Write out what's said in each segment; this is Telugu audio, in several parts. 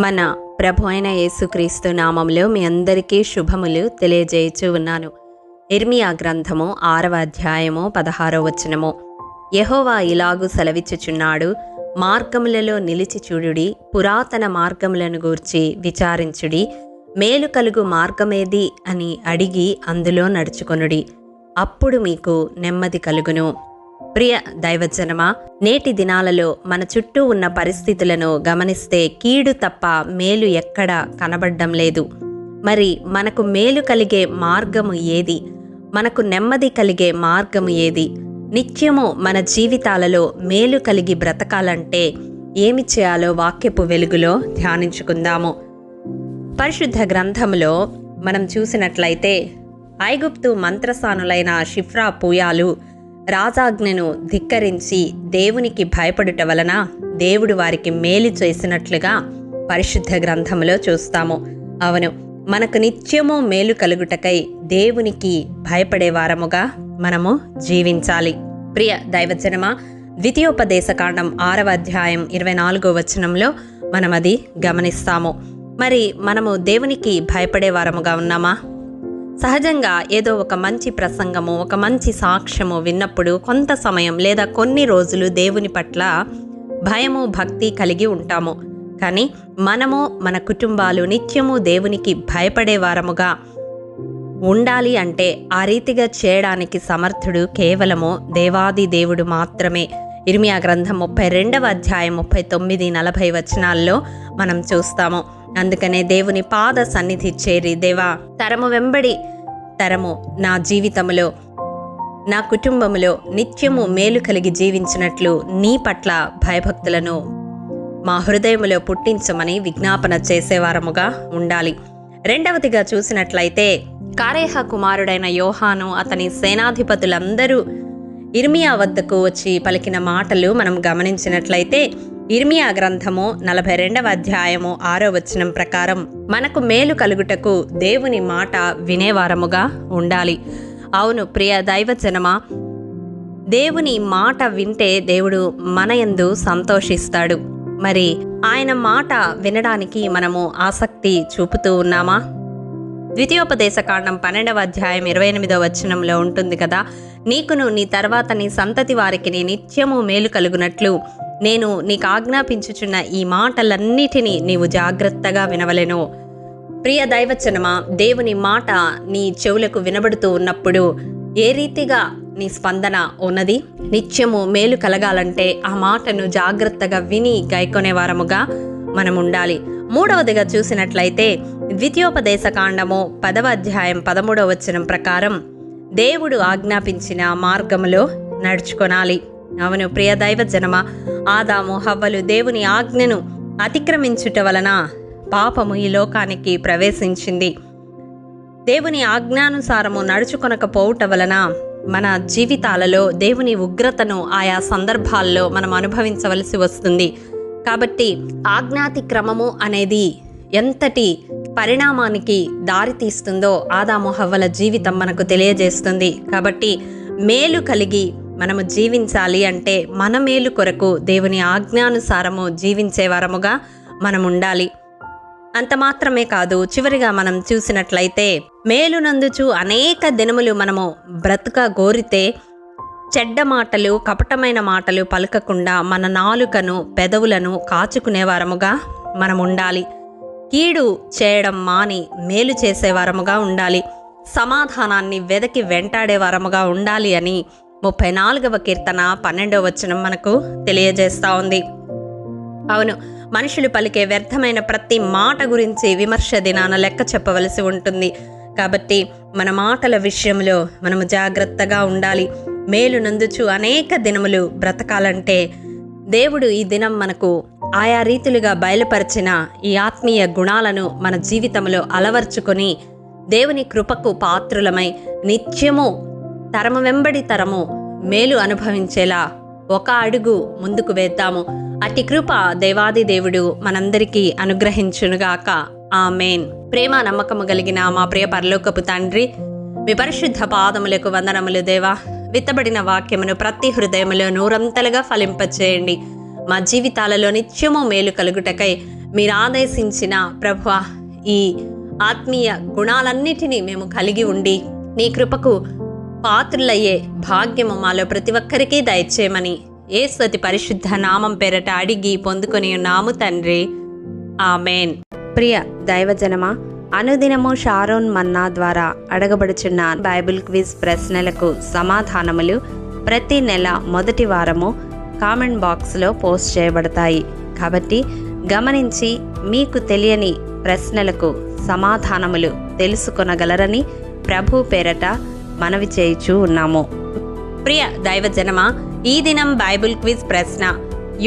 మన ప్రభు అయిన యేసుక్రీస్తు నామంలో మీ అందరికీ శుభములు తెలియజేయచ్చు ఉన్నాను. ఇర్మియా గ్రంథము 6వ అధ్యాయము 16వ వచనము. యెహోవా ఇలాగు సెలవిచ్చుచున్నాడు, మార్గములలో నిలిచి చూడుడి, పురాతన మార్గములను గూర్చి విచారించుడి, మేలు కలుగు మార్గమేది అని అడిగి అందులో నడుచుకొనుడి, అప్పుడు మీకు నెమ్మది కలుగును. ప్రియ దైవజనమా, నేటి దినాలలో మన చుట్టూ ఉన్న పరిస్థితులను గమనిస్తే కీడు తప్ప మేలు ఎక్కడా కనబడ్డం లేదు. మరి మనకు మేలు కలిగే మార్గము ఏది? మనకు నెమ్మది కలిగే మార్గము ఏది? నిత్యము మన జీవితాలలో మేలు కలిగి బ్రతకాలంటే ఏమి చేయాలో వాక్యపు వెలుగులో ధ్యానించుకుందాము. పరిశుద్ధ గ్రంథములో మనం చూసినట్లయితే ఐగుప్తు మంత్రసానులైన షిఫ్రా పూయాలు రాజాజ్ఞను ధిక్కరించి దేవునికి భయపడుట వలన దేవుడు వారికి మేలు చేసినట్లుగా పరిశుద్ధ గ్రంథములో చూస్తాము. అవును, మనకు నిత్యము మేలు కలుగుటకై దేవునికి భయపడేవారముగా మనము జీవించాలి. ప్రియ దైవజనమా, ద్వితీయోపదేశకాండం 6వ అధ్యాయం 24వ వచనంలో మనం అది గమనిస్తాము. మరి మనము దేవునికి భయపడేవారముగా ఉన్నామా? సహజంగా ఏదో ఒక మంచి ప్రసంగము, ఒక మంచి సాక్ష్యము విన్నప్పుడు కొంత సమయం లేదా కొన్ని రోజులు దేవుని పట్ల భయము, భక్తి కలిగి ఉంటాము. కానీ మనము, మన కుటుంబాలు నిత్యము దేవునికి భయపడేవారముగా ఉండాలి అంటే ఆ రీతిగా చేయడానికి సమర్థుడు కేవలము దేవాది దేవుడు మాత్రమే. ఇర్మియా గ్రంథం 32వ అధ్యాయం 39-40 వచనాల్లో మనం చూస్తాము. అందుకనే దేవుని పాద సన్నిధి చేరి, దేవా, తరము వెంబడి తరము నా జీవితములో, నా కుటుంబములో నిత్యము మేలు కలిగి జీవించినట్లు నీ పట్ల భయభక్తులను మా హృదయములో పుట్టించమని విజ్ఞాపన చేసేవారముగా ఉండాలి. రెండవదిగా చూసినట్లయితే కారేహ కుమారుడైన యోహాను అతని సేనాధిపతులందరూ ఇర్మియా వద్దకు వచ్చి పలికిన మాటలు మనం గమనించినట్లయితే ఇర్మియా గ్రంథము 42వ అధ్యాయము 6వ వచనం ప్రకారం మనకు మేలు కలుగుటకు దేవుని మాట వినేవారముగా ఉండాలి. అవును ప్రియ దైవజనమా, దేవుని మాట వింటే దేవుడు మన యందు సంతోషిస్తాడు. మరి ఆయన మాట వినడానికి మనము ఆసక్తి చూపుతూ ఉన్నామా? ద్వితీయోపదేశకాండం 12వ అధ్యాయం 28వ వచనంలో ఉంటుంది కదా, నీకును నీ తర్వాత నీ సంతతి వారికి నిత్యము మేలు కలుగునట్లు నేను నీకు ఆజ్ఞాపించుచున్న ఈ మాటలన్నిటినీ నీవు జాగ్రత్తగా వినవలెను. ప్రియ దైవచనమా, దేవుని మాట నీ చెవులకు వినబడుతూ ఉన్నప్పుడు ఏ రీతిగా నీ స్పందన ఉన్నది? నిత్యము మేలు కలగాలంటే ఆ మాటను జాగ్రత్తగా విని గైకొనేవారముగా మనం ఉండాలి. మూడవదిగా చూసినట్లయితే ద్వితీయోపదేశకాండము 10వ అధ్యాయం 13వ వచనం ప్రకారం దేవుడు ఆజ్ఞాపించిన మార్గములో నడుచుకొనాలి. అవును ప్రియ దైవజనమా, ఆదాము హవ్వలు దేవుని ఆజ్ఞను అతిక్రమించుట వలన పాపము ఈ లోకానికి ప్రవేశించింది. దేవుని ఆజ్ఞానుసారము నడుచుకొనకపోవుట వలన మన జీవితాలలో దేవుని ఉగ్రతను ఆయా సందర్భాల్లో మనం అనుభవించవలసి వస్తుంది. కాబట్టి ఆజ్ఞాతిక్రమము అనేది ఎంతటి పరిణామానికి దారితీస్తుందో ఆదాము హవ్వల జీవితం మనకు తెలియజేస్తుంది. కాబట్టి మేలు కలిగి మనము జీవించాలి అంటే మన మేలు కొరకు దేవుని ఆజ్ఞానుసారము జీవించేవారముగా మనం ఉండాలి. అంత మాత్రమే కాదు, చివరిగా మనం చూసినట్లయితే మేలునందుచు అనేక దినములు మనము బ్రతుక గోరితే చెడ్డ మాటలు, కపటమైన మాటలు పలకకుండా మన నాలుకను, పెదవులను కాచుకునేవారముగా మనం ఉండాలి. కీడు చేయడం మాని మేలు చేసేవారముగా ఉండాలి. సమాధానాన్ని వెదకి వెంటాడేవారముగా ఉండాలి అని 34వ కీర్తన 12వ వచనం మనకు తెలియజేస్తా ఉంది. అవును, మనుషులు పలికే వ్యర్థమైన ప్రతి మాట గురించి విమర్శ దినాన లెక్క చెప్పవలసి ఉంటుంది. కాబట్టి మన మాటల విషయంలో మనము జాగ్రత్తగా ఉండాలి. మేలు నందుచు అనేక దినములు బ్రతకాలంటే దేవుడు ఈ దినం మనకు ఆయా రీతులుగా బయలుపరిచిన ఈ ఆత్మీయ గుణాలను మన జీవితంలో అలవర్చుకొని దేవుని కృపకు పాత్రులమై నిత్యము తరము వెంబడి తరము మేలు అనుభవించేలా ఒక అడుగు ముందుకు వేద్దాము. అట్టి కృప దేవాది దేవుడు మనందరికీ అనుగ్రహించునుగాక. ఆమేన్. ప్రేమ నమ్మకము కలిగిన మా ప్రియ పరలోకపు తండ్రి, మీ పరిశుద్ధ పాదములకు వందనములు దేవా. విత్తబడిన వాక్యమును ప్రతి హృదయములో నూరంతలుగా ఫలింపచేయండి. మా జీవితాలలో నిత్యము మేలు కలుగుటకై మీరు ఆదేశించిన ప్రభువా ఈ ఆత్మీయ గుణాలన్నిటినీ మేము కలిగి ఉండి నీ కృపకు పాత్రులయ్యే భాగ్యము మాలో ప్రతి ఒక్కరికి దయచేయమని యేసు అతి పరిశుద్ధ నామం పేరట అడిగి పొందుకొని ఉన్నాము తండ్రి, ఆమెన్. ప్రియ దైవజనమా, అనుదినము షారోన్ మన్నా ద్వారా అడగబడుచున్న బైబిల్ క్విజ్ ప్రశ్నలకు సమాధానములు ప్రతి నెల మొదటి వారము కామెంట్ బాక్స్లో పోస్ట్ చేయబడతాయి. కాబట్టి గమనించి మీకు తెలియని ప్రశ్నలకు సమాధానములు తెలుసుకొనగలరని ప్రభు పేరట మనవి చేయుచూ ఉన్నాము. ప్రియ దైవజనమా, ఈ దినం బైబిల్ క్విజ్ ప్రశ్న: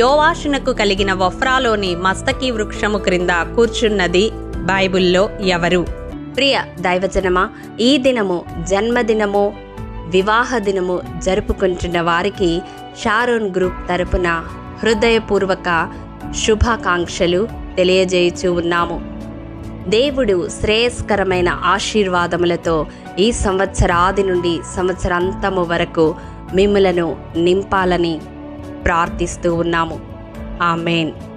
యోవాషునకు కలిగిన ఒఫ్రాలోని మస్తకి వృక్షము క్రింద కూర్చున్నది బైబిల్లో ఎవరు? ప్రియ దైవజనమా, ఈ దినము జన్మదినము వివాహ దినము జరుపుకుంటున్న వారికి షారోన్ గ్రూప్ తరపున హృదయపూర్వక శుభాకాంక్షలు తెలియజేయుచూ ఉన్నాము. దేవుడు శ్రేయస్కరమైన ఆశీర్వాదములతో ఈ సంవత్సరాది నుండి సంవత్సరాంతము వరకు మిమ్ములను నింపాలని ప్రార్థిస్తూ ఉన్నాము. ఆమేన్.